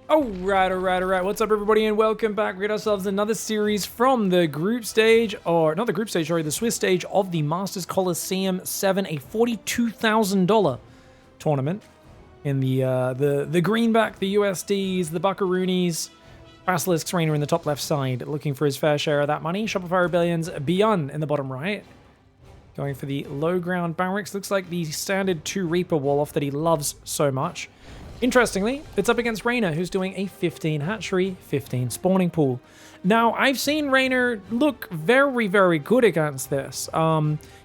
Alright. What's up, everybody, and welcome back. We got ourselves another series from the group stage, or not the group stage, sorry, the Swiss stage of the Masters Coliseum 7, a $42,000 tournament. In the greenback, the USDs, the Buckaroonies, Basilisk's Reynor in the top left side, looking for his fair share of that money. Shopify Rebellion's BYUN in the bottom right. Going for the low ground barracks. Looks like the standard 2 Reaper wall-off that he loves so much. Interestingly, it's up against REYNOR, who's doing a 15 hatchery, 15 spawning pool. Now, I've seen REYNOR look very, very good against this.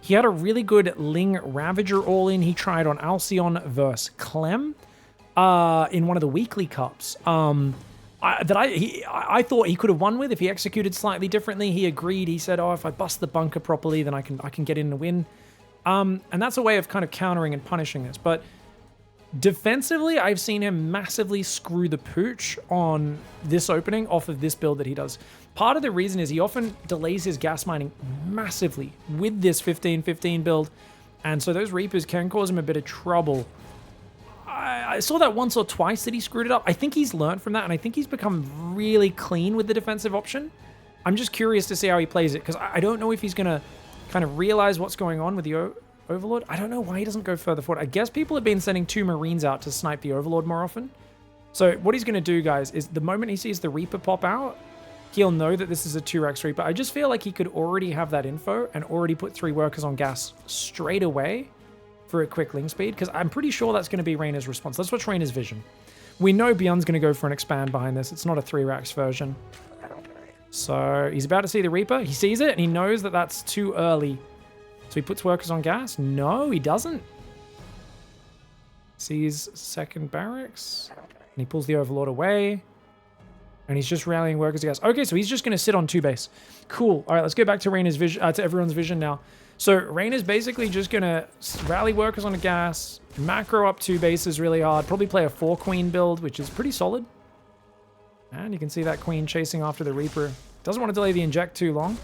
He had a really good Ling Ravager all-in he tried on Alcyon versus Clem in one of the weekly cups. I thought he could have won with if he executed slightly differently. He agreed. He said, "Oh, if I bust the bunker properly, then I can get in and win." And that's a way of kind of countering and punishing this. But defensively, I've seen him massively screw the pooch on this opening off of this build that he does. Part of the reason is he often delays his gas mining massively with this 15-15 build, and so those Reapers can cause him a bit of trouble. I saw that once or twice that he screwed it up. I think he's learned from that, and I think he's become really clean with the defensive option. I'm just curious to see how he plays it, because I don't know if he's going to kind of realize what's going on with the Overlord. I don't know why he doesn't go further forward. I guess people have been sending 2 Marines out to snipe the Overlord more often. So what he's going to do, guys, is the moment he sees the Reaper pop out, he'll know that this is a 2x Reaper. I just feel like he could already have that info and already put 3 workers on gas straight away for a quick Ling speed, because I'm pretty sure that's going to be REYNOR's response. That's what's REYNOR's vision. We know BYUN's going to go for an expand behind this. It's not a 3-rax version. So he's about to see the Reaper. He sees it, and he knows that that's too early. So he puts workers on gas? No, he doesn't. Sees second barracks. And he pulls the Overlord away. And he's just rallying workers to gas. Okay, so he's just going to sit on 2 base. Cool. All right, let's go back to REYNOR's vision, to everyone's vision now. So REYNOR's basically just going to rally workers on the gas, macro up 2 bases really hard, probably play a 4 queen build, which is pretty solid. And you can see that queen chasing after the Reaper. Doesn't want to delay the inject too long.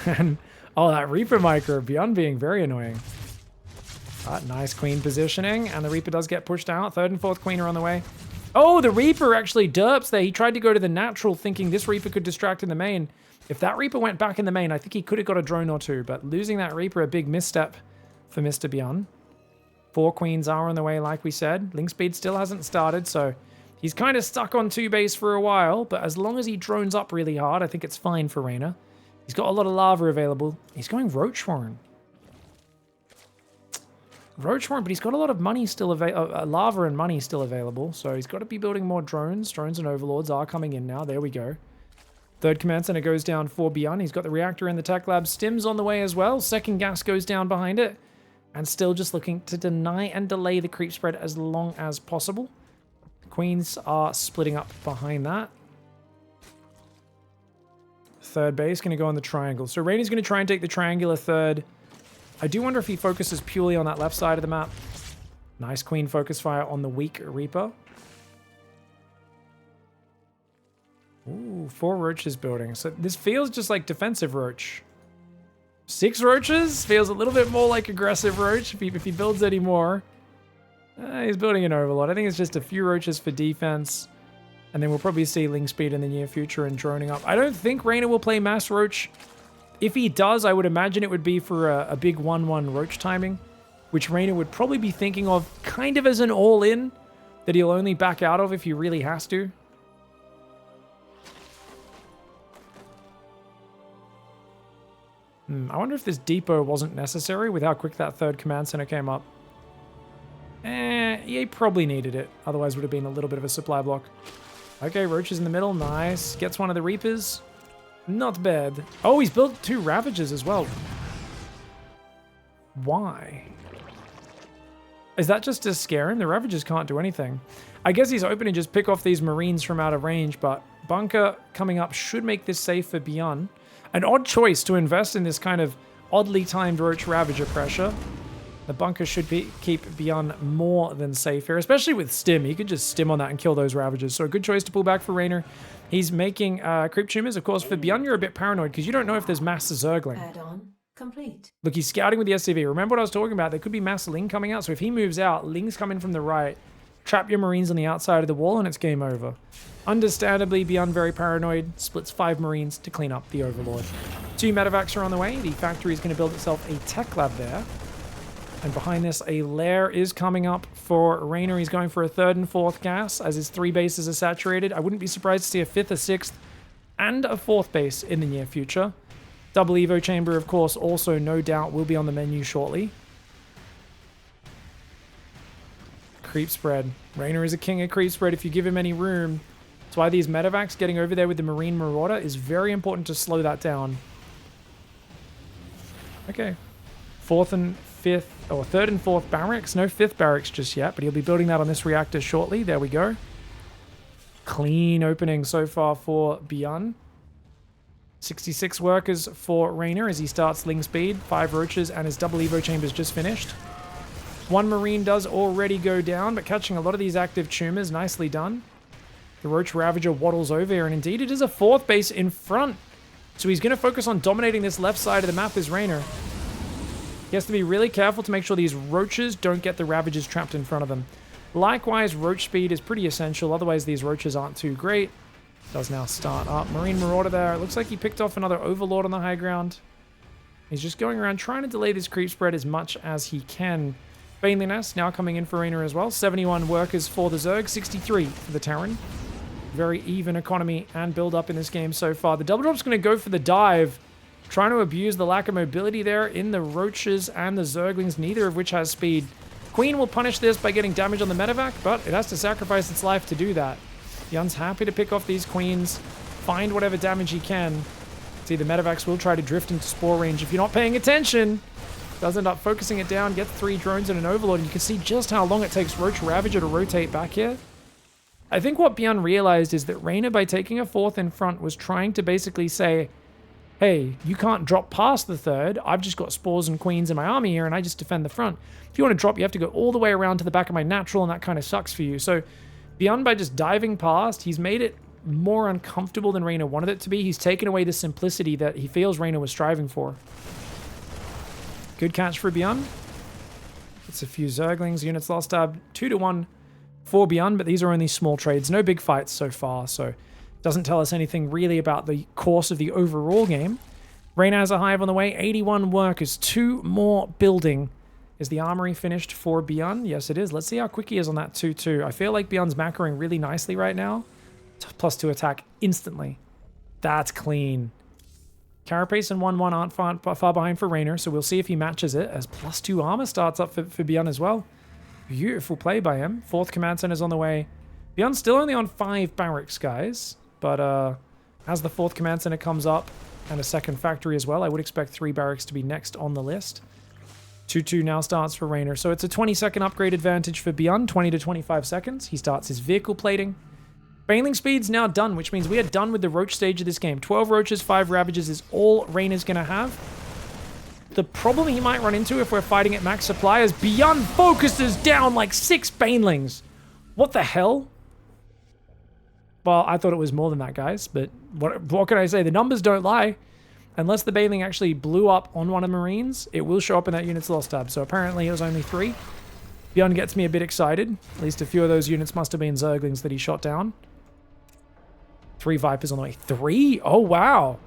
And oh, that Reaper micro, BYUN being very annoying. Nice queen positioning, and the Reaper does get pushed out. 3rd and 4th queen are on the way. Oh, the Reaper actually derps there. He tried to go to the natural, thinking this Reaper could distract in the main. If that Reaper went back in the main, I think he could have got a drone or 2, but losing that Reaper, a big misstep for Mr. BYUN. 4 queens are on the way, like we said. Ling speed still hasn't started, so he's kind of stuck on 2 base for a while, but as long as he drones up really hard, I think it's fine for REYNOR. He's got a lot of lava available. He's going Roach Warren. Roach Warren, but he's got a lot of money still available, lava and money still available, so he's got to be building more drones. Drones and Overlords are coming in now. There we go. 3rd command center goes down for BYUN. He's got the reactor in the tech lab. Stim's on the way as well. 2nd gas goes down behind it. And still just looking to deny and delay the creep spread as long as possible. The queens are splitting up behind that. 3rd base going to go on the triangle. So REYNOR's going to try and take the triangular 3rd. I do wonder if he focuses purely on that left side of the map. Nice queen focus fire on the weak Reaper. Ooh, 4 roaches building. So this feels just like defensive roach. 6 roaches feels a little bit more like aggressive roach if he builds any more. He's building an Overlord. I think it's just a few roaches for defense. And then we'll probably see Ling speed in the near future and droning up. I don't think REYNOR will play mass roach. If he does, I would imagine it would be for a big 1-1 roach timing, which REYNOR would probably be thinking of kind of as an all-in that he'll only back out of if he really has to. I wonder if this depot wasn't necessary with how quick that 3rd command center came up. He probably needed it. Otherwise, would have been a little bit of a supply block. Okay, Roach is in the middle. Nice. Gets one of the Reapers. Not bad. Oh, he's built 2 Ravagers as well. Why? Is that just to scare him? The Ravagers can't do anything. I guess he's hoping to just pick off these Marines from out of range, but bunker coming up should make this safe for BYUN. An odd choice to invest in this kind of oddly timed Roach Ravager pressure. The bunker should keep BYUN more than safe here, especially with Stim. He could just Stim on that and kill those Ravagers. So a good choice to pull back for REYNOR. He's making creep tumors. Of course, for BYUN, you're a bit paranoid because you don't know if there's mass Zergling. Add-on complete. Look, he's scouting with the SCV. Remember what I was talking about? There could be mass Ling coming out. So if he moves out, Ling's coming from the right. trap your Marines on the outside of the wall, and it's game over. Understandably, BYUN very paranoid, splits 5 Marines to clean up the Overlord. 2 medevacs are on the way. The factory is going to build itself a tech lab there. And behind this, a lair is coming up for REYNOR. He's going for a 3rd and 4th gas, as his 3 bases are saturated. I wouldn't be surprised to see a 5th, a 6th, and a 4th base in the near future. Double Evo Chamber, of course, also no doubt will be on the menu shortly. Creep spread. REYNOR is a king of creep spread if you give him any room. That's why these medevacs getting over there with the Marine Marauder is very important to slow that down. Okay. 4th and 5th, or 3rd and 4th barracks. No 5th barracks just yet, but he'll be building that on this reactor shortly. There we go. Clean opening so far for BYUN. 66 workers for REYNOR as he starts Ling Speed. 5 roaches, and his double Evo Chamber's just finished. 1 Marine does already go down, but catching a lot of these active tumors. Nicely done. The Roach Ravager waddles over here, and indeed it is a 4th base in front. So he's going to focus on dominating this left side of the map as REYNOR. He has to be really careful to make sure these roaches don't get the Ravagers trapped in front of them. Likewise, roach speed is pretty essential, otherwise these roaches aren't too great. Does now start up. Marine Marauder there. It looks like he picked off another Overlord on the high ground. He's just going around trying to delay this creep spread as much as he can. Baneliness now coming in for REYNOR as well. 71 workers for the Zerg, 63 for the Terran. Very even economy and build up in this game so far. The double drop's going to go for the dive, trying to abuse the lack of mobility there in the roaches and the Zerglings, neither of which has speed. Queen will punish this by getting damage on the medevac, but it has to sacrifice its life to do that. BYUN's happy to pick off these queens, find whatever damage he can. See, the medevacs will try to drift into spore range if you're not paying attention. Does end up focusing it down, gets 3 drones and an Overlord, and you can see just how long it takes Roach Ravager to rotate back here. I think what BYUN realized is that REYNOR, by taking a 4th in front, was trying to basically say, hey, you can't drop past the 3rd. I've just got spores and queens in my army here, and I just defend the front. If you want to drop, you have to go all the way around to the back of my natural, and that kind of sucks for you. So BYUN, by just diving past, he's made it more uncomfortable than REYNOR wanted it to be. He's taken away the simplicity that he feels REYNOR was striving for. Good catch for BYUN. It's a few Zerglings. Units lost tab 2-1 for BYUN, but these are only small trades. No big fights so far, so doesn't tell us anything really about the course of the overall game. REYNOR has a hive on the way. 81 workers. 2 more building. Is the armory finished for BYUN? Yes, it is. Let's see how quick he is on that 2-2. I feel like BYUN's macroing really nicely right now. +2 attack instantly. That's clean. Carapace and 1-1 aren't far behind for REYNOR, so we'll see if he matches it as +2 armor starts up for BYUN as well. Beautiful play by him. 4th command center's on the way. BYUN's still only on 5 barracks, guys, but as the 4th command center comes up and a 2nd factory as well, I would expect 3 barracks to be next on the list. 2-2 now starts for REYNOR, so it's a 20-second upgrade advantage for BYUN, 20 to 25 seconds. He starts his vehicle plating. Baneling speed's now done, which means we are done with the roach stage of this game. 12 roaches, 5 ravages is all REYNOR's going to have. The problem he might run into if we're fighting at max supply is BYUN focuses down like 6 banelings. What the hell? Well, I thought it was more than that, guys, but what can I say? The numbers don't lie. Unless the baneling actually blew up on one of the Marines, it will show up in that unit's lost tab. So apparently it was only 3. BYUN gets me a bit excited. At least a few of those units must have been Zerglings that he shot down. 3 Vipers on the way. 3? Oh, wow.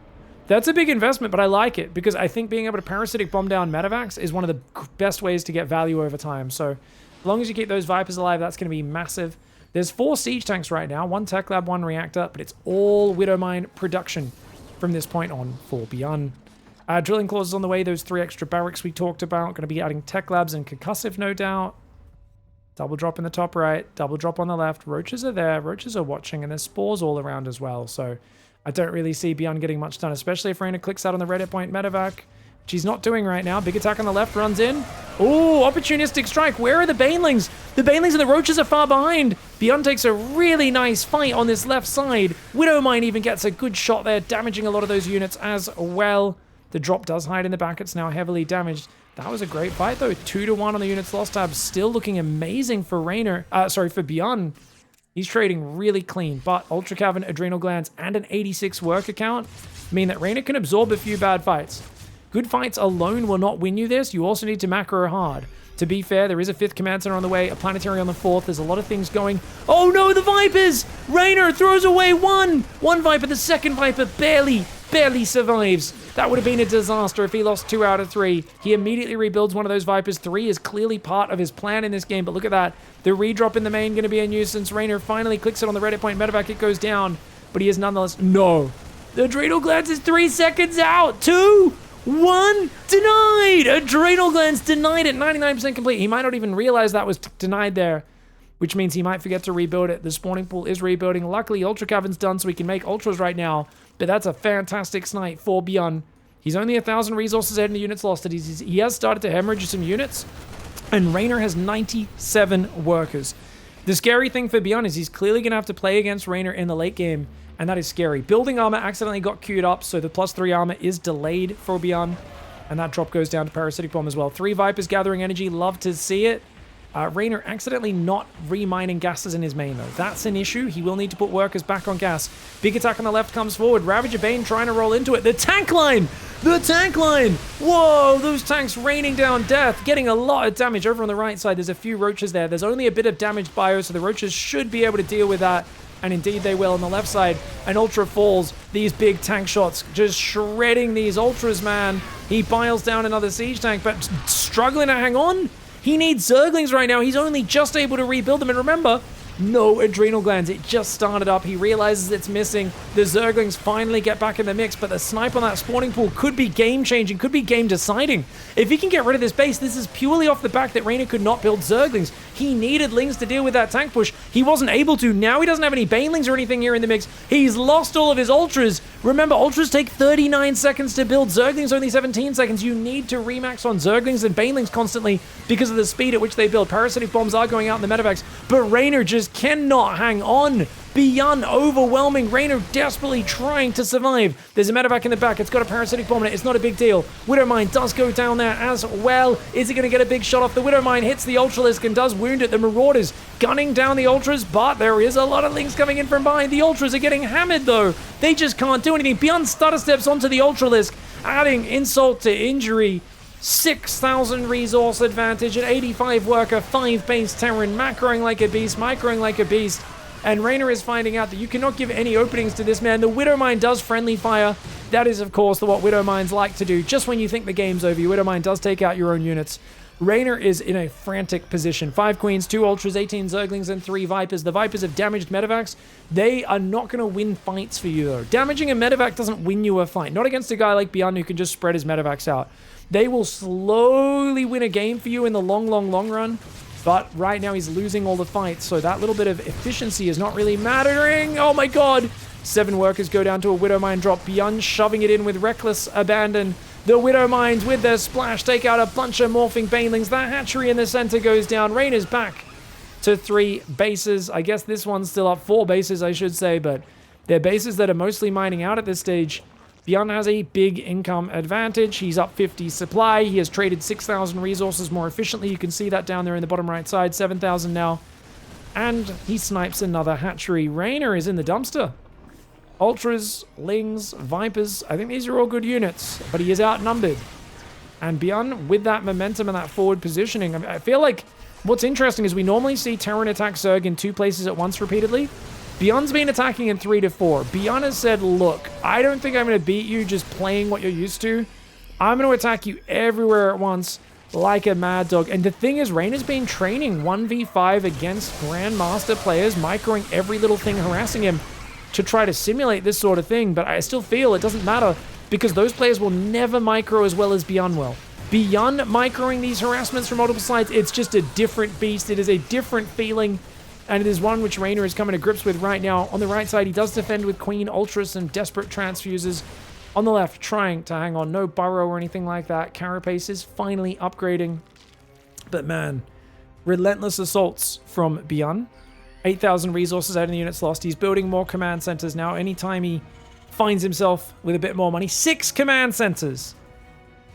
That's a big investment, but I like it because I think being able to parasitic bomb down medevacs is one of the best ways to get value over time. So as long as you keep those Vipers alive, that's going to be massive. There's 4 siege tanks right now, 1 tech lab, 1 reactor, but it's all Widowmine production from this point on for BYUN. Drilling clauses on the way, those 3 extra barracks we talked about. Going to be adding tech labs and concussive, no doubt. Double drop in the top right, double drop on the left. Roaches are there, roaches are watching, and there's spores all around as well. So I don't really see BYUN getting much done, especially if REYNOR clicks out on the red point medevac, which he's not doing right now. Big attack on the left, runs in. Oh, opportunistic strike. Where are the banelings? The banelings and the roaches are far behind. BYUN takes a really nice fight on this left side. Widowmine even gets a good shot there, damaging a lot of those units as well. The drop does hide in the back. It's now heavily damaged. That was a great fight, though. 2-1 on the units lost tab. Still looking amazing for REYNOR. For BYUN. He's trading really clean, but Ultra Cavern, Adrenal Glands, and an 86 worker count mean that REYNOR can absorb a few bad fights. Good fights alone will not win you this. You also need to macro hard. To be fair, there is a 5th command center on the way, a planetary on the 4th. There's a lot of things going. Oh no, the Vipers! REYNOR throws away one Viper. The second Viper barely survives. That would have been a disaster if he lost 2 out of 3. He immediately rebuilds one of those Vipers. 3 is clearly part of his plan in this game, but look at that. The redrop in the main going to be a nuisance. REYNOR finally clicks it on the Reddit point. Medevac, it goes down, but he is nonetheless... No. The Adrenal Glands is 3 seconds out. 2, 1, denied. Adrenal Glands denied at 99% complete. He might not even realize that was denied there, which means he might forget to rebuild it. The spawning pool is rebuilding. Luckily, Ultra Cavern's done, so we can make Ultras right now. But that's a fantastic snipe for BYUN. He's only 1,000 resources ahead in the units lost. He has started to hemorrhage some units, and REYNOR has 97 workers. The scary thing for BYUN is he's clearly going to have to play against REYNOR in the late game, and that is scary. Building armor accidentally got queued up, so the +3 armor is delayed for BYUN, and that drop goes down to Parasitic Bomb as well. 3 Vipers gathering energy, love to see it. REYNOR accidentally not remining gases in his main, though. That's an issue. He will need to put workers back on gas. Big attack on the left comes forward. Ravager Bane trying to roll into it. The tank line! The tank line! Whoa, those tanks raining down death, getting a lot of damage. Over on the right side, there's a few roaches there. There's only a bit of damaged bio, so the roaches should be able to deal with that. And indeed they will. On the left side, an Ultra falls. These big tank shots just shredding these Ultras, man. He biles down another siege tank, but struggling to hang on. He needs Zerglings right now. He's only just able to rebuild them. And remember, no Adrenal Glands. It just started up. He realizes it's missing. The Zerglings finally get back in the mix, but the snipe on that spawning pool could be game-changing, could be game-deciding. If he can get rid of this base, this is purely off the back that REYNOR could not build Zerglings. He needed Lings to deal with that tank push. He wasn't able to. Now he doesn't have any Banelings or anything here in the mix. He's lost all of his Ultras. Remember, Ultras take 39 seconds to build. Zerglings only 17 seconds. You need to remax on Zerglings and Banelings constantly because of the speed at which they build. Parasitic Bombs are going out in the medevacs, but REYNOR just cannot hang on. BYUN overwhelming. REYNOR desperately trying to survive. There's a medevac in the back. It's got a Parasitic Bomb in it. It's not a big deal. Widowmine does go down there as well. Is he going to get a big shot off? The Widowmine hits the Ultralisk and does wound it. The Marauders gunning down the Ultras, but there is a lot of Lings coming in from behind. The Ultras are getting hammered, though. They just can't do anything. BYUN stutter steps onto the Ultralisk, adding insult to injury. 6,000 resource advantage, an 85 worker, 5 base Terran, macroing like a beast, microing like a beast. And REYNOR is finding out that you cannot give any openings to this man. The Widowmine does friendly fire. That is, of course, what Widowmines like to do. Just when you think the game's over, your Widowmine does take out your own units. REYNOR is in a frantic position. 5 Queens, 2 Ultras, 18 Zerglings, and 3 Vipers. The Vipers have damaged medevacs. They are not going to win fights for you, though. Damaging a medevac doesn't win you a fight. Not against a guy like BYUN who can just spread his medevacs out. They will slowly win a game for you in the long run. But right now he's losing all the fights, so that little bit of efficiency is not really mattering. Oh my god! 7 workers go down to a Widowmine drop. BYUN shoving it in with reckless abandon. The Widowmines with their splash take out a bunch of morphing Banelings. That hatchery in the center goes down. REYNOR's back to 3 bases. I guess this one's still up. 4 bases, I should say, but they're bases that are mostly mining out at this stage. BYUN has a big income advantage. He's up 50 supply. He has traded 6,000 resources more efficiently. You can see that down there in the bottom right side. 7,000 now. And he snipes another hatchery. REYNOR is in the dumpster. Ultras, Lings, Vipers. I think these are all good units, but he is outnumbered. And BYUN, with that momentum and that forward positioning, I feel like what's interesting is we normally see Terran attack Zerg in 2 places at once repeatedly. BYUN's been attacking in 3 to 4. BYUN has said, look, I don't think I'm going to beat you just playing what you're used to. I'm going to attack you everywhere at once like a mad dog. And the thing is, REYNOR's been training 1v5 against Grandmaster players, microing every little thing harassing him to try to simulate this sort of thing. But I still feel it doesn't matter because those players will never micro as well as BYUN will. BYUN microing these harassments from multiple sides, it's just a different beast. It is a different feeling. And it is one which REYNOR is coming to grips with right now. On the right side, he does defend with Queen, Ultras, and Desperate Transfuses. On the left, trying to hang on. No burrow or anything like that. Carapace is finally upgrading. But man, relentless assaults from BYUN. 8,000 resources out of the units lost. He's building more command centers now. Anytime he finds himself with a bit more money. 6 command centers.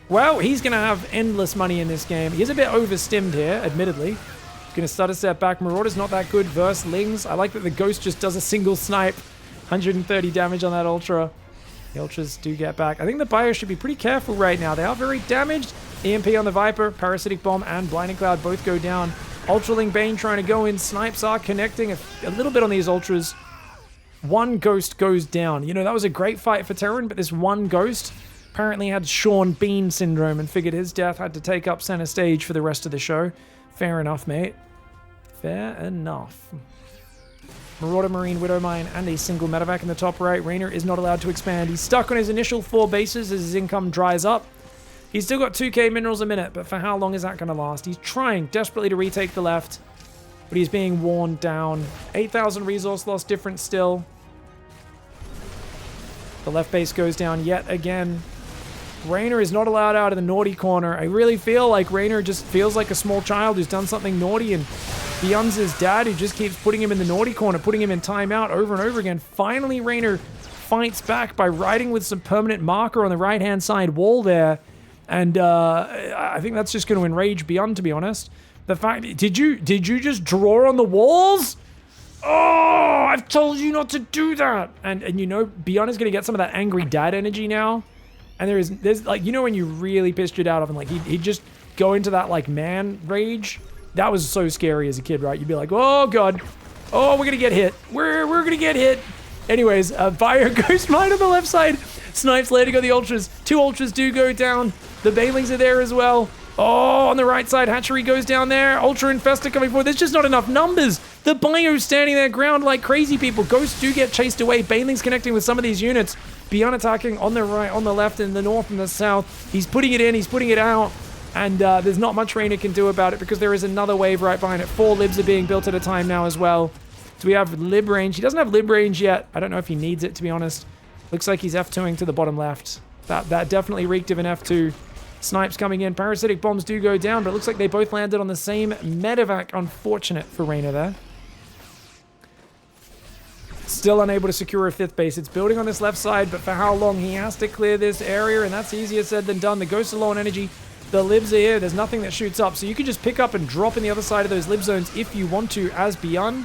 Well, he's going to have endless money in this game. He is a bit overstimmed here, admittedly. Gonna start a step back. Marauder's not that good versus Lings. I like that the Ghost just does a single snipe. 130 damage on that Ultra. The Ultras do get back. I think the bio should be pretty careful right now. They are very damaged. EMP on the Viper, Parasitic Bomb, and Blinding Cloud both go down. Ultraling Bane trying to go in. Snipes are connecting a little bit on these Ultras. One Ghost goes down. You know, that was a great fight for Terran, but this one Ghost apparently had Sean Bean syndrome and figured his death had to take up center stage for the rest of the show. Fair enough, mate. Fair enough. Marauder, Marine, Widowmine, and a single medevac in the top right. REYNOR is not allowed to expand. He's stuck on his initial 4 bases as his income dries up. He's still got 2k minerals a minute, but for how long is that going to last? He's trying desperately to retake the left, but he's being worn down. 8,000 resource loss difference still. The left base goes down yet again. REYNOR is not allowed out of the naughty corner. I really feel like REYNOR just feels like a small child who's done something naughty, and BYUN's his dad who just keeps putting him in the naughty corner, putting him in timeout over and over again. Finally, REYNOR fights back by riding with some permanent marker on the right-hand side wall there. And I think that's just going to enrage BYUN, to be honest. The fact, did you just draw on the walls? Oh, I've told you not to do that. And you know, BYUN is going to get some of that angry dad energy now. And there's like, you know, when you really pissed your dad off and like he'd just go into that like man rage. That was so scary as a kid, right? You'd be like, oh god, oh, we're gonna get hit. We're gonna get hit. Anyways, Fire Ghost Mine on the left side. Snipes landing on the Ultras. 2 Ultras do go down. The Banelings are there as well. Oh, on the right side, Hatchery goes down there. Ultra Infestor coming forward. There's just not enough numbers. The Bio's standing their ground like crazy people. Ghosts do get chased away. Banelings connecting with some of these units. BYUN attacking on the right, on the left, in the north and the south. He's putting it in, he's putting it out. And there's not much REYNOR can do about it because there is another wave right behind it. 4 libs are being built at a time now as well. So we have lib range. He doesn't have lib range yet. I don't know if he needs it, to be honest. Looks like he's F2ing to the bottom left. That definitely reeked of an F2. Snipes coming in. Parasitic bombs do go down, but it looks like they both landed on the same medevac. Unfortunate for REYNOR there. Still unable to secure a 5th base. It's building on this left side, but for how long? He has to clear this area, and that's easier said than done. The Ghosts are low on energy. The libs are here. There's nothing that shoots up, so you can just pick up and drop in the other side of those lib zones if you want to as BYUN.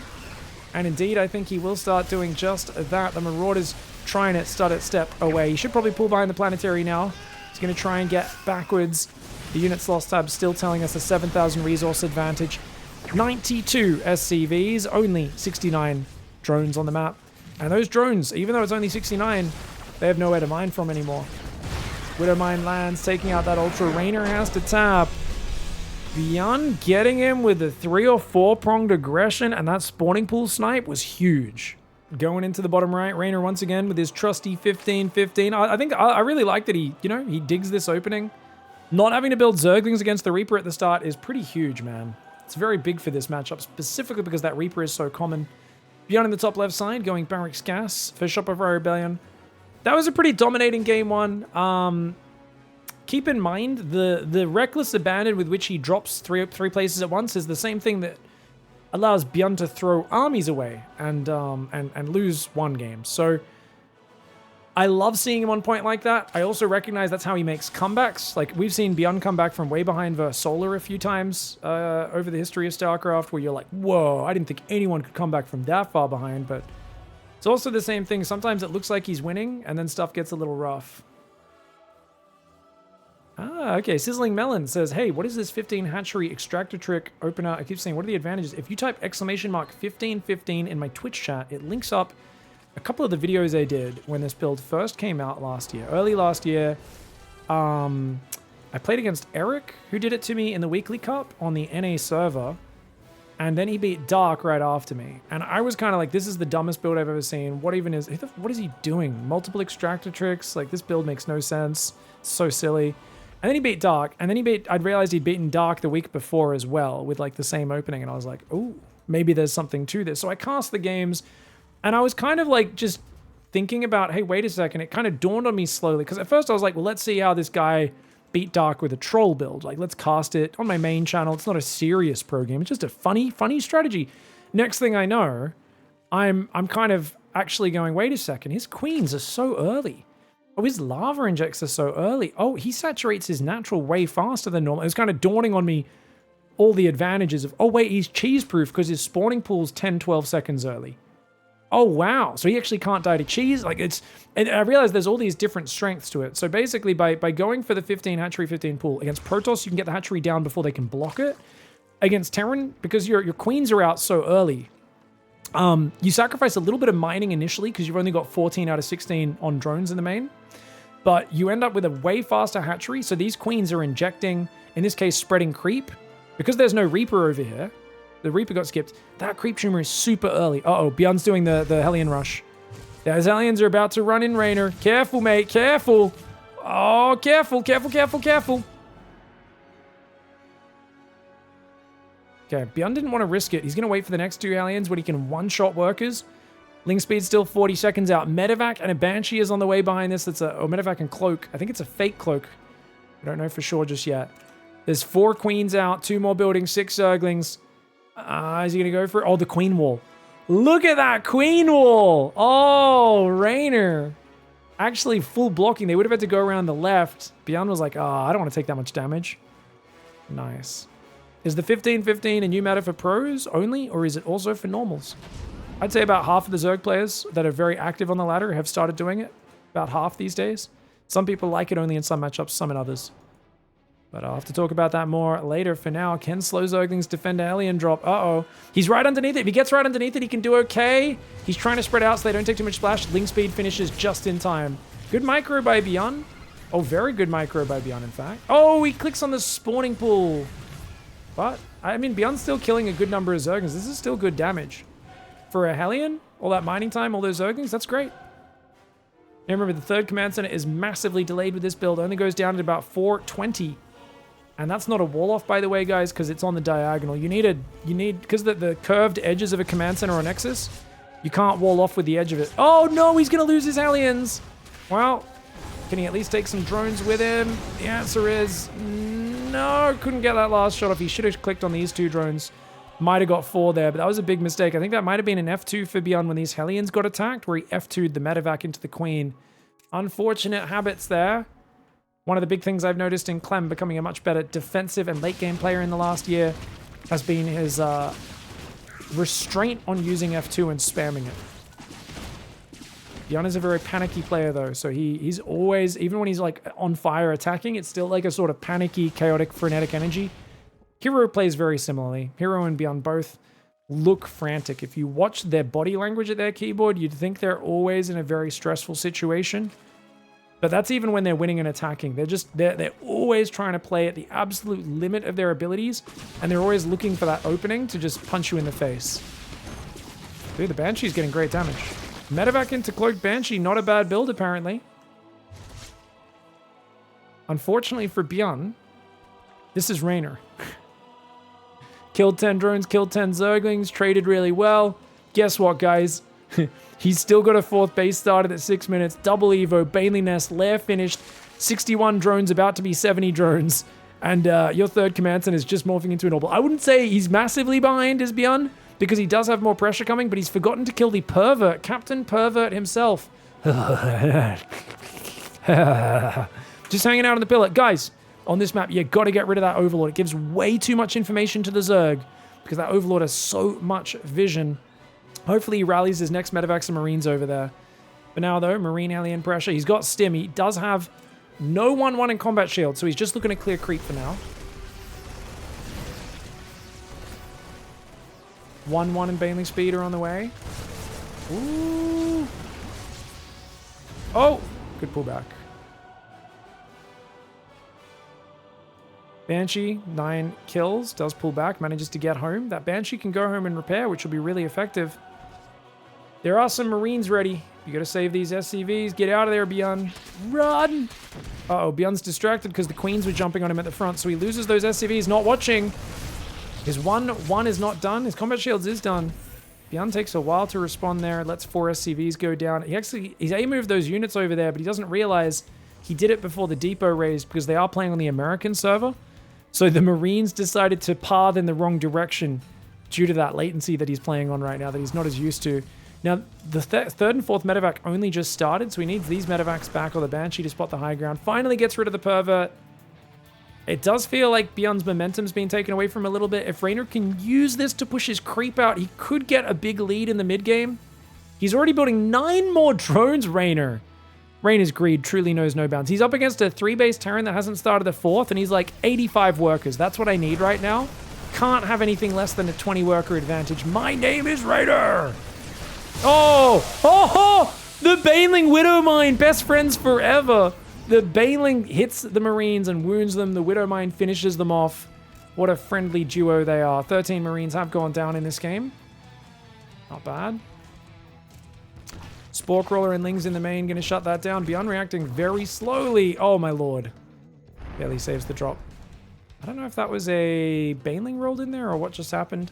And indeed, I think he will start doing just that. The Marauder's trying to step away. He should probably pull behind the planetary now. He's going to try and get backwards. The units lost tab still telling us a 7,000 resource advantage. 92 SCVs, only 69 drones on the map. And those drones, even though it's only 69, they have nowhere to mine from anymore. Widowmine lands, taking out that Ultra. REYNOR has to tap. BYUN getting him with a 3 or 4 pronged aggression, and that spawning pool snipe was huge. Going into the bottom right, REYNOR once again with his trusty 15-15. I think I really like that he digs this opening. Not having to build Zerglings against the Reaper at the start is pretty huge, man. It's very big for this matchup, specifically because that Reaper is so common. BYUN in the top left side, going Barracks Gas for Shopify Rebellion. That was a pretty dominating game one. Keep in mind, the reckless abandon with which he drops three places at once is the same thing that allows BYUN to throw armies away and lose one game. So I love seeing him on point like that. I also recognize that's how he makes comebacks. Like, we've seen BYUN come back from way behind versus Solar a few times over the history of StarCraft, where you're like, whoa, I didn't think anyone could come back from that far behind. But it's also the same thing. Sometimes it looks like he's winning, and then stuff gets a little rough. Ah, okay. Sizzling Melon says, hey, what is this 15 hatchery extractor trick opener? I keep saying, what are the advantages? If you type !1515 in my Twitch chat, it links up a couple of the videos I did when this build first came out last year. Early last year, I played against Eric, who did it to me in the Weekly Cup on the NA server. And then he beat Dark right after me. And I was kind of like, this is the dumbest build I've ever seen. What is he doing? Multiple extractor tricks? Like, this build makes no sense. It's so silly. And then he beat Dark, and then I'd realized he'd beaten Dark the week before as well, with like the same opening, and I was like, oh, maybe there's something to this. So I cast the games, and I was kind of like just thinking about, hey, wait a second. It kind of dawned on me slowly, because at first I was like, well, let's see how this guy beat Dark with a troll build. Like, let's cast it on my main channel. It's not a serious pro game. It's just a funny strategy. Next thing I know, I'm kind of actually going, wait a second. His queens are so early. Oh, his lava injects are so early. Oh, he saturates his natural way faster than normal. It was kind of dawning on me all the advantages of, oh, wait, he's cheese-proof because his spawning pool's 10, 12 seconds early. Oh, wow. So he actually can't die to cheese. Like it's, and I realize there's all these different strengths to it. So basically by going for the 15 hatchery, 15 pool, against Protoss, you can get the hatchery down before they can block it. Against Terran, because your queens are out so early, you sacrifice a little bit of mining initially because you've only got 14 out of 16 on drones in the main. But you end up with a way faster hatchery. So these queens are injecting, in this case, spreading creep. Because there's no Reaper over here, the Reaper got skipped. That creep tumor is super early. Uh-oh, BYUN's doing the Hellion rush. Those Hellions are about to run in, REYNOR. Careful, mate, careful. Oh, careful, careful, careful, careful. Okay, BYUN didn't want to risk it. He's going to wait for the next 2 Hellions when he can one-shot workers. Ling speed's still 40 seconds out. Medevac and a Banshee is on the way behind this. That's Medevac and Cloak. I think it's a fake Cloak. I don't know for sure just yet. There's 4 Queens out, 2 more buildings, 6 Zerglings. Is he going to go for it? Oh, the Queen Wall. Look at that Queen Wall. Oh, REYNOR. Actually, full blocking. They would have had to go around the left. BYUN was like, I don't want to take that much damage. Nice. Is the 15-15 a new meta for pros only, or is it also for normals? I'd say about half of the Zerg players that are very active on the ladder have started doing it. About half these days. Some people like it only in some matchups, some in others. But I'll have to talk about that more later. For now, can slow Zerglings defend an alien drop? Uh-oh. He's right underneath it. If he gets right underneath it, he can do okay. He's trying to spread out so they don't take too much splash. Ling speed finishes just in time. Good micro by BYUN. Oh, very good micro by BYUN, in fact. Oh, he clicks on the spawning pool. But, I mean, BYUN's still killing a good number of Zerglings. This is still good damage. For a Hellion, all that mining time, all those Zerglings, that's great. Now remember, the 3rd command center is massively delayed with this build. It only goes down at about 420. And that's not a wall off, by the way, guys, because it's on the diagonal. You need, because the curved edges of a command center or Nexus, you can't wall off with the edge of it. Oh no, he's going to lose his Hellions. Well, can he at least take some drones with him? The answer is no, couldn't get that last shot off. He should have clicked on these 2 drones. Might have got 4 there, but that was a big mistake. I think that might have been an F2 for BYUN when these Hellions got attacked, where he F2'd the medevac into the Queen. Unfortunate habits there. One of the big things I've noticed in Clem becoming a much better defensive and late game player in the last year has been his restraint on using F2 and spamming it. BYUN is a very panicky player though, so he's always, even when he's like on fire attacking, it's still like a sort of panicky, chaotic, frenetic energy. Hero plays very similarly. Hero and BYUN both look frantic. If you watch their body language at their keyboard, you'd think they're always in a very stressful situation. But that's even when they're winning and attacking. They're always trying to play at the absolute limit of their abilities, and they're always looking for that opening to just punch you in the face. Dude, the Banshee's getting great damage. Medevac into Cloaked Banshee, not a bad build apparently. Unfortunately for BYUN, this is REYNOR. Killed 10 drones, killed 10 Zerglings, traded really well. Guess what, guys? He's still got a 4th base started at 6 minutes. Double Evo, Bailey Nest, Lair finished. 61 drones, about to be 70 drones. And your 3rd command center is just morphing into an orbital. I wouldn't say he's massively behind as BYUN, because he does have more pressure coming, but he's forgotten to kill the Pervert, Captain Pervert himself. Just hanging out on the pillar. Guys, on this map, you got to get rid of that Overlord. It gives way too much information to the Zerg, because that Overlord has so much vision. Hopefully he rallies his next medevacs and Marines over there. For now, though, Marine alien pressure. He's got Stim. He does have no 1-1 in combat shield, so he's just looking to clear creep for now. 1-1 and Baneling Speed are on the way. Ooh. Oh! Good pullback. Banshee, 9 kills, does pull back, manages to get home. That Banshee can go home and repair, which will be really effective. There are some Marines ready. You gotta save these SCVs. Get out of there, BYUN. Run! Uh-oh, BYUN's distracted because the Queens were jumping on him at the front, so he loses those SCVs, not watching. His 1-1 is not done. His combat shields is done. BYUN takes a while to respond there. Lets 4 SCVs go down. He's A-moved those units over there, but he doesn't realize he did it before the depot raised because they are playing on the American server. So the Marines decided to path in the wrong direction due to that latency that he's playing on right now that he's not as used to. Now, the 3rd and 4th medevac only just started, so he needs these medevacs back or the Banshee to spot the high ground. Finally gets rid of the Pervert. It does feel like BYUN's momentum's being taken away from him a little bit. If REYNOR can use this to push his creep out, he could get a big lead in the mid game. He's already building 9 more drones, REYNOR. REYNOR's greed truly knows no bounds. He's up against a 3-base Terran that hasn't started a 4th, and he's like 85 workers. That's what I need right now. Can't have anything less than a 20 worker advantage. My name is REYNOR. Oh, the Baneling Widowmine, best friends forever. The Baneling hits the Marines and wounds them. The Widowmine finishes them off. What a friendly duo they are. 13 Marines have gone down in this game. Not bad. Spore Crawler and Lings in the main, gonna shut that down. BYUN reacting very slowly. Oh my lord. Barely saves the drop. I don't know if that was a Baneling rolled in there or what just happened.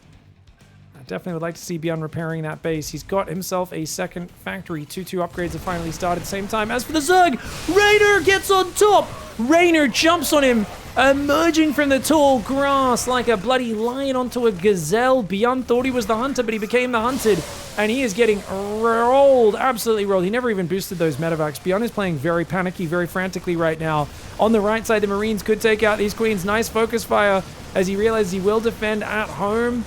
I definitely would like to see BYUN repairing that base. He's got himself a second factory. 2-2 upgrades have finally started. Same time as for the Zerg. REYNOR gets on top. REYNOR jumps on him, emerging from the tall grass like a bloody lion onto a gazelle. BYUN thought he was the hunter, but he became the hunted. And he is getting rolled, absolutely rolled. He never even boosted those medevacs. BYUN is playing very panicky, very frantically right now. On the right side, the Marines could take out these queens. Nice focus fire as he realizes he will defend at home.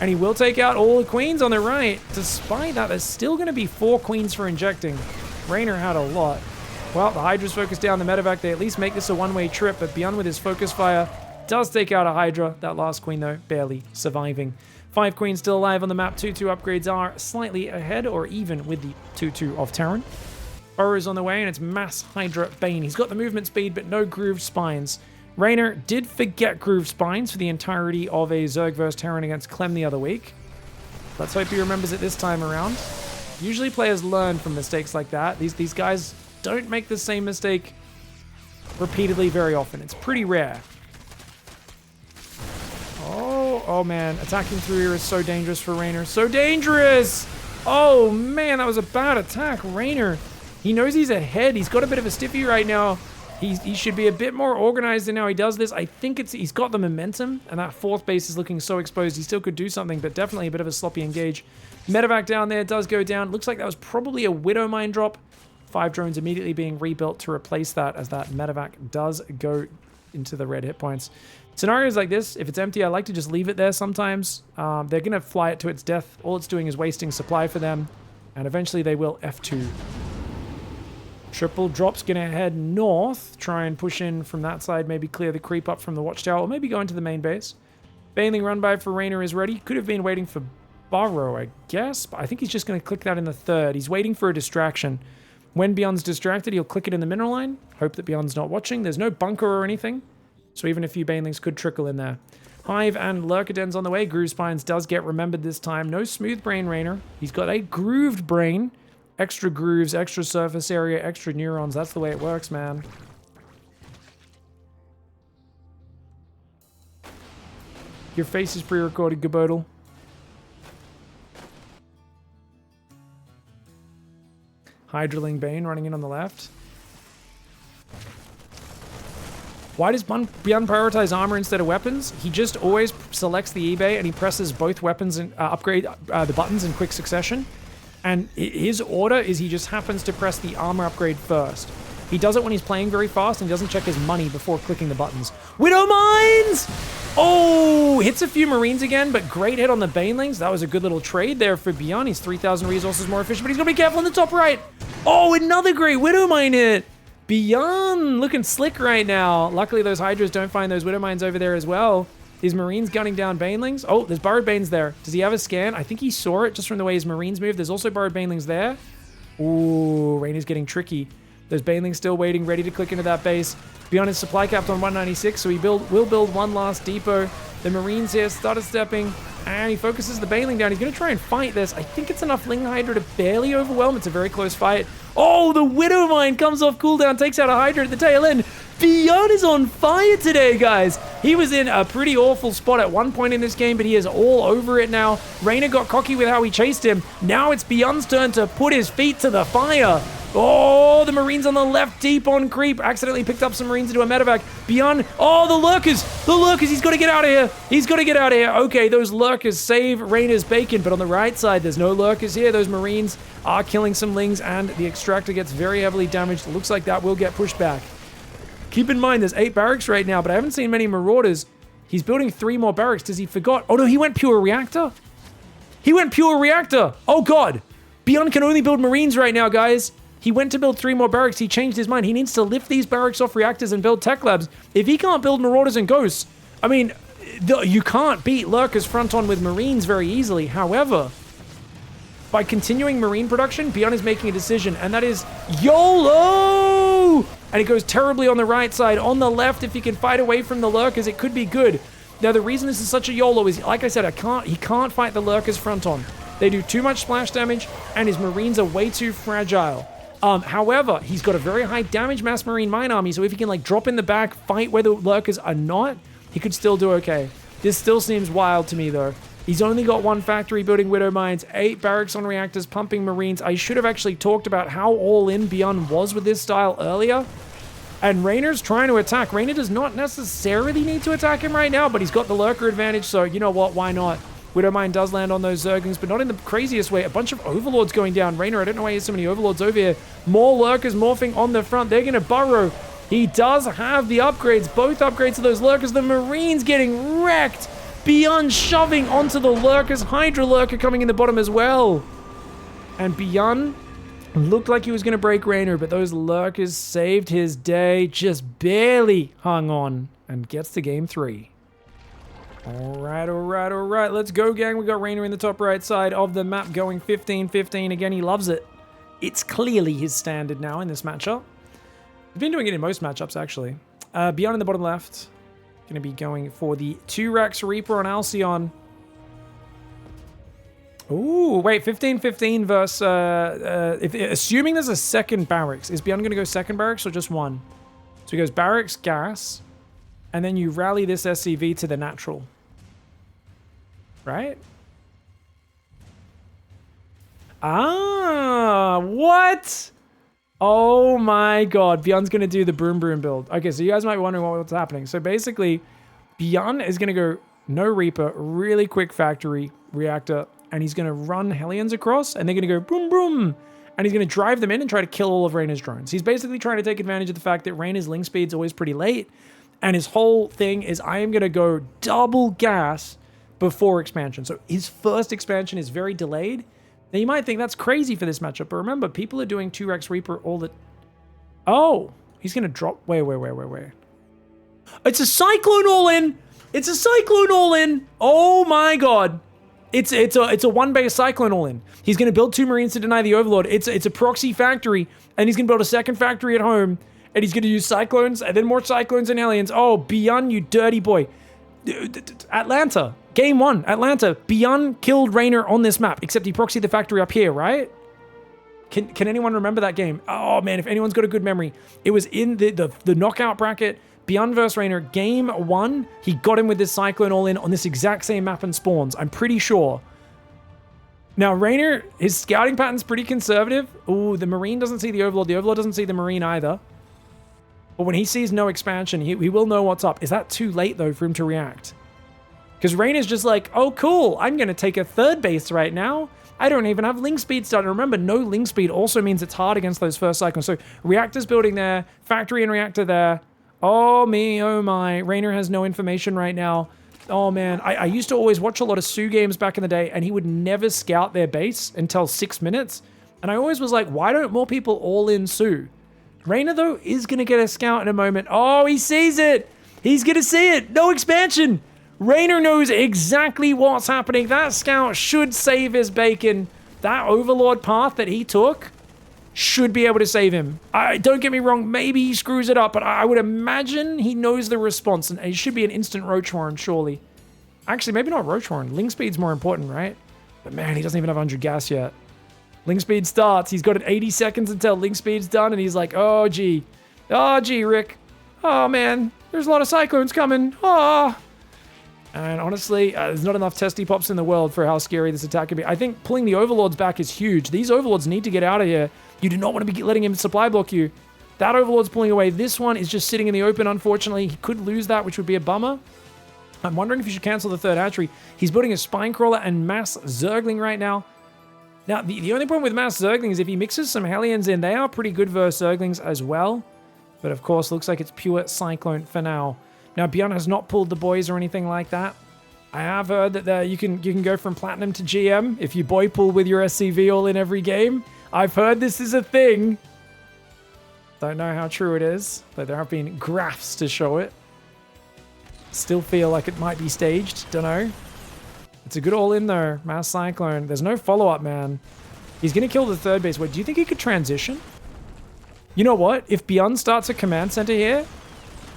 And he will take out all the queens on the right. Despite that, there's still going to be 4 queens for injecting. REYNOR had a lot. Well, the Hydra's focused down the medevac. They at least make this a one-way trip, but BYUN with his focus fire does take out a Hydra. That last queen, though, barely surviving. 5 queens still alive on the map. 2-2 upgrades are slightly ahead or even with the 2-2 of Terran. Burrow's on the way, and it's Mass Hydra Bane. He's got the movement speed, but no grooved spines. REYNOR did forget grooved spines for the entirety of a Zerg vs Terran against Clem the other week. Let's hope he remembers it this time around. Usually players learn from mistakes like that. These guys don't make the same mistake repeatedly very often. It's pretty rare. Oh man, attacking through here is so dangerous for REYNOR. So dangerous! Oh man, that was a bad attack. REYNOR, he knows he's ahead. He's got a bit of a stiffy right now. He should be a bit more organized than how he does this. I think he's got the momentum, and that 4th base is looking so exposed. He still could do something, but definitely a bit of a sloppy engage. Medevac down there does go down. Looks like that was probably a Widowmine drop. 5 drones immediately being rebuilt to replace that, as that medevac does go into the red hit points. Scenarios like this, if it's empty, I like to just leave it there sometimes. They're going to fly it to its death. All it's doing is wasting supply for them, and eventually they will F2. Triple drop's going to head north, try and push in from that side, maybe clear the creep up from the watchtower, or maybe go into the main base. Baneling run by for REYNOR is ready. Could have been waiting for Burrow, I guess, but I think he's just going to click that in the 3rd. He's waiting for a distraction. When BYUN's distracted, he'll click it in the mineral line. Hope that BYUN's not watching. There's no bunker or anything, so even a few Banelings could trickle in there. Hive and Lurker Dens on the way. Groove Spines does get remembered this time. No smooth brain REYNOR. He's got a grooved brain. Extra grooves, extra surface area, extra neurons. That's the way it works, man. Your face is pre-recorded, Gabodal. Hydraling Bane running in on the left. Why does BYUN prioritize armor instead of weapons? He just always selects the eBay and he presses both weapons and upgrade the buttons in quick succession. And his order is he just happens to press the armor upgrade first. He does it when he's playing very fast and he doesn't check his money before clicking the buttons. Widow Mines! Oh, hits a few Marines again, but great hit on the Banelings. That was a good little trade there for BYUN. He's 3,000 resources more efficient, but he's got to be careful on the top right. Oh, another great Widow Mine hit. BYUN looking slick right now. Luckily, those Hydras don't find those Widow Mines over there as well. These Marines gunning down Banelings. Oh, there's Burrowed Banes there. Does he have a scan? I think he saw it just from the way his Marines move. There's also Burrowed Banelings there. Ooh, REYNOR's getting tricky. There's Banelings still waiting, ready to click into that base. BYUN is supply capped on 196, so he will build one last depot. The Marines here started stepping, and he focuses the Baneling down. He's going to try and fight this. I think it's enough Ling Hydra to barely overwhelm. It's a very close fight. Oh, the Widow Mine comes off cooldown, takes out a Hydra at the tail end. BYUN is on fire today, guys. He was in a pretty awful spot at one point in this game, but he is all over it now. REYNOR got cocky with how he chased him. Now it's BYUN's turn to put his feet to the fire. Oh, the Marines on the left, deep on creep. Accidentally picked up some Marines into a medevac. BYUN, oh, the Lurkers, he's got to get out of here. He's got to get out of here. Okay, those Lurkers save REYNOR's bacon, but on the right side, there's no Lurkers here. Those Marines are killing some Lings, and the Extractor gets very heavily damaged. Looks like that will get pushed back. Keep in mind, there's 8 barracks right now, but I haven't seen many Marauders. He's building 3 more barracks. Does he forgot? Oh, no, he went pure reactor. He went pure reactor. Oh, God. BYUN can only build Marines right now, guys. He went to build 3 more barracks. He changed his mind. He needs to lift these barracks off reactors and build tech labs. If he can't build Marauders and Ghosts, I mean, you can't beat Lurkers front on with Marines very easily. However, by continuing Marine production, BYUN is making a decision, and that is YOLO! And it goes terribly on the right side. On the left, if he can fight away from the Lurkers, it could be good. Now, the reason this is such a YOLO is, like I said, he can't fight the Lurkers front on. They do too much splash damage, and his Marines are way too fragile. However, he's got a very high damage mass Marine mine army, so if he can like drop in the back, fight where the Lurkers are not, he could still do okay. This still seems wild to me though. He's only got 1 factory building Widow Mines, 8 barracks on reactors, pumping Marines. I should have actually talked about how all-in BYUN was with this style earlier. And REYNOR's trying to attack. REYNOR does not necessarily need to attack him right now, but he's got the Lurker advantage, so you know what, why not? Widow Mine does land on those Zerglings, but not in the craziest way. A bunch of Overlords going down. REYNOR, I don't know why he has so many Overlords over here. More Lurkers morphing on the front. They're going to burrow. He does have the upgrades. Both upgrades to those Lurkers. The Marines getting wrecked. BYUN shoving onto the Lurkers. Hydra Lurker coming in the bottom as well. And BYUN looked like he was going to break REYNOR, but those Lurkers saved his day. Just barely hung on and gets to game 3. All right. Let's go, gang. We got REYNOR in the top right side of the map going 15-15. Again, he loves it. It's clearly his standard now in this matchup. He's been doing it in most matchups, actually. BYUN in the bottom left. Going to be going for the 2-Rex Reaper on Alcyon. Ooh, wait, 15-15 versus... assuming there's a second barracks, is BYUN going to go second barracks or just 1? So he goes barracks, gas, and then you rally this SCV to the natural. Right? Ah, what? Oh my god, BYUN's going to do the Broom build. Okay, so you guys might be wondering what's happening. So basically, BYUN is going to go no Reaper, really quick factory, reactor, and he's going to run Hellions across, and they're going to go boom, boom, and he's going to drive them in and try to kill all of REYNOR's drones. He's basically trying to take advantage of the fact that REYNOR's link speed's always pretty late, and his whole thing is, I am going to go double gas before expansion. So his first expansion is very delayed. Now you might think that's crazy for this matchup, but remember, people are doing 2-Rex Reaper all the... Oh, he's going to drop... Wait. It's a Cyclone all-in! It's a Cyclone all-in! Oh my god. It's a 1-base Cyclone all-in. He's going to build 2 Marines to deny the Overlord. It's a proxy factory, and he's going to build a second factory at home, and he's going to use Cyclones, and then more Cyclones and Aliens. Oh, BYUN, you dirty boy. Atlanta. Game 1, Atlanta. BYUN killed REYNOR on this map, except he proxied the factory up here, right? Can anyone remember that game? Oh man, if anyone's got a good memory. It was in the knockout bracket. BYUN versus REYNOR. Game 1, he got him with this Cyclone all-in on this exact same map and spawns. I'm pretty sure. Now, REYNOR, his scouting pattern's pretty conservative. Ooh, the Marine doesn't see the Overlord. The Overlord doesn't see the Marine either. But when he sees no expansion, he will know what's up. Is that too late, though, for him to react? Because REYNOR's just like, oh, cool, I'm going to take a 3rd base right now. I don't even have link speed started. Remember, no link speed also means it's hard against those first cyclones. So reactor's building there, factory and reactor there. Oh me, oh my. REYNOR has no information right now. Oh man, I used to always watch a lot of Sue games back in the day, and he would never scout their base until 6 minutes. And I always was like, why don't more people all in Sue? REYNOR, though, is going to get a scout in a moment. Oh, he sees it. He's going to see it. No expansion. REYNOR knows exactly what's happening. That scout should save his bacon. That Overlord path that he took should be able to save him. Don't get me wrong, maybe he screws it up, but I would imagine he knows the response, and it should be an instant Roach Warren, surely. Actually, maybe not Roach Warren. Link speed's more important, right? But man, he doesn't even have 100 gas yet. Link speed starts. He's got it 80 seconds until link speed's done, and he's like, oh, gee. Oh, gee, Rick. Oh, man. There's a lot of Cyclones coming. Oh. And honestly, there's not enough testy pops in the world for how scary this attack can be. I think pulling the Overlords back is huge. These Overlords need to get out of here. You do not want to be letting him supply block you. That Overlord's pulling away. This one is just sitting in the open, unfortunately. He could lose that, which would be a bummer. I'm wondering if he should cancel the 3rd hatchery. He's building a Spine Crawler and Mass Zergling right now. Now, the only problem with Mass Zergling is if he mixes some Hellions in, they are pretty good versus Zerglings as well. But of course, looks like it's pure Cyclone for now. Now, BYUN has not pulled the boys or anything like that. I have heard that you can go from platinum to GM if you boy pool with your SCV all in every game. I've heard this is a thing. Don't know how true it is, but there have been graphs to show it. Still feel like it might be staged. Don't know. It's a good all-in though. Mass Cyclone. There's no follow-up, man. He's going to kill the third base. Wait, do you think he could transition? You know what? If BYUN starts a command center here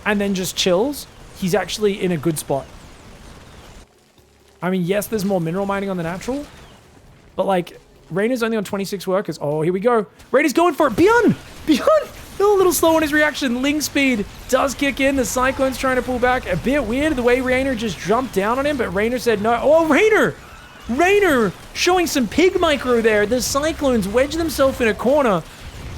and then just chills, he's actually in a good spot. I mean, yes, there's more mineral mining on the natural, but like, Reynor's only on 26 workers. Oh, here we go. Reynor's going for it. BYUN! BYUN! A little slow on his reaction. Ling speed does kick in. The Cyclone's trying to pull back. A bit weird the way Reynor just jumped down on him, but Reynor said no. Oh, Reynor! Reynor showing some pig micro there. The Cyclones wedge themselves in a corner.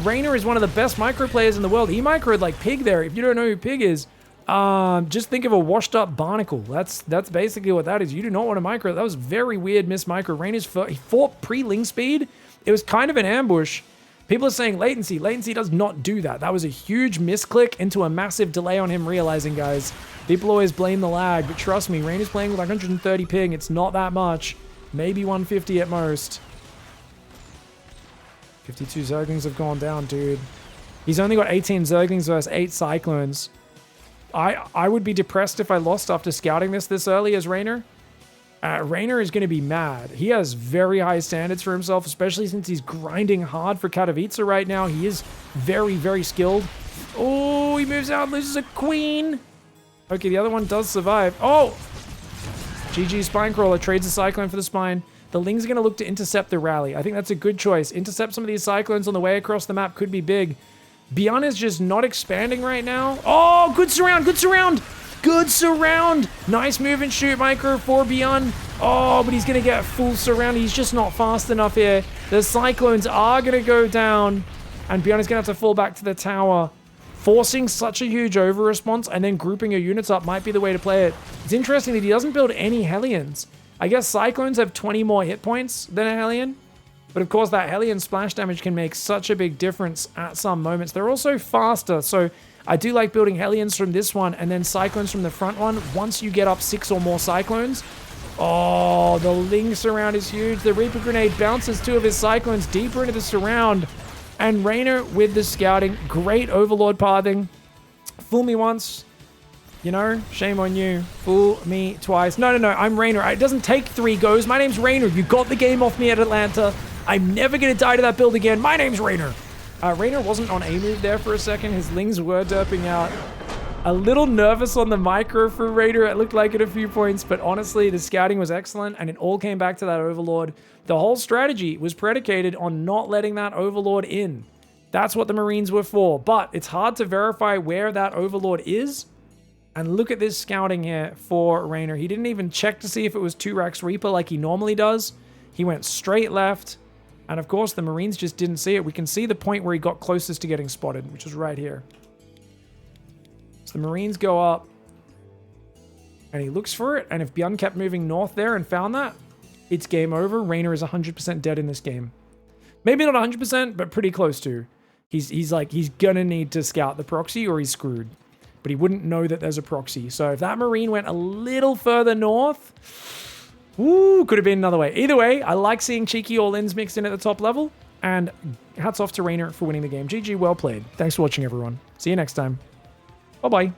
Reynor is one of the best micro players in the world. He microed like Pig there. If you don't know who Pig is, just think of a washed up barnacle. That's basically what that is. You do not want to micro. That was very weird miss micro. He fought pre-Ling speed. It was kind of an ambush. People are saying latency. Latency does not do that. That was a huge misclick into a massive delay on him realizing, guys. People always blame the lag, but trust me, Reynor's playing with like 130 ping. It's not that much. Maybe 150 at most. 52 Zerglings have gone down, dude. He's only got 18 Zerglings versus 8 Cyclones. I would be depressed if I lost after scouting this early as Reynor. Reynor is going to be mad. He has very high standards for himself, especially since he's grinding hard for Katowice right now. He is very, very skilled. Oh, he moves out, loses a queen. Okay, the other one does survive. Oh! GG Spinecrawler trades a Cyclone for the Spine. The Lings are going to look to intercept the rally. I think that's a good choice. Intercept some of these Cyclones on the way across the map could be big. BYUN is just not expanding right now. Oh, good surround, good surround! Good surround! Nice move and shoot micro for BYUN. Oh, but he's going to get full surround. He's just not fast enough here. The Cyclones are going to go down. And BYUN is going to have to fall back to the tower. Forcing such a huge over-response and then grouping your units up might be the way to play it. It's interesting that he doesn't build any Hellions. I guess Cyclones have 20 more hit points than a Hellion. But of course, that Hellion splash damage can make such a big difference at some moments. They're also faster, so I do like building Hellions from this one and then Cyclones from the front one. Once you get up 6 or more Cyclones. Oh, the Ling surround is huge. The Reaper Grenade bounces 2 of his Cyclones deeper into the surround. And Reynor with the scouting. Great Overlord pathing. Fool me once. You know, shame on you. Fool me twice. No, I'm Reynor. It doesn't take 3 goes. My name's Reynor. You got the game off me at Atlanta. I'm never going to die to that build again. My name's Reynor. Reynor wasn't on A move there for a second. His Lings were derping out. A little nervous on the micro for Reynor. It looked like at a few points, but honestly, the scouting was excellent, and it all came back to that Overlord. The whole strategy was predicated on not letting that Overlord in. That's what the Marines were for, but it's hard to verify where that Overlord is. And look at this scouting here for Reynor. He didn't even check to see if it was 2-Rax Reaper like he normally does. He went straight left. And of course, the Marines just didn't see it. We can see the point where he got closest to getting spotted, which is right here. So the Marines go up. And he looks for it. And if BYUN kept moving north there and found that, it's game over. Reynor is 100% dead in this game. Maybe not 100%, but pretty close to. He's gonna need to scout the proxy or he's screwed. But he wouldn't know that there's a proxy. So if that Marine went a little further north, ooh, could have been another way. Either way, I like seeing cheeky all-ins mixed in at the top level. And hats off to Reynor for winning the game. GG, well played. Thanks for watching, everyone. See you next time. Bye-bye.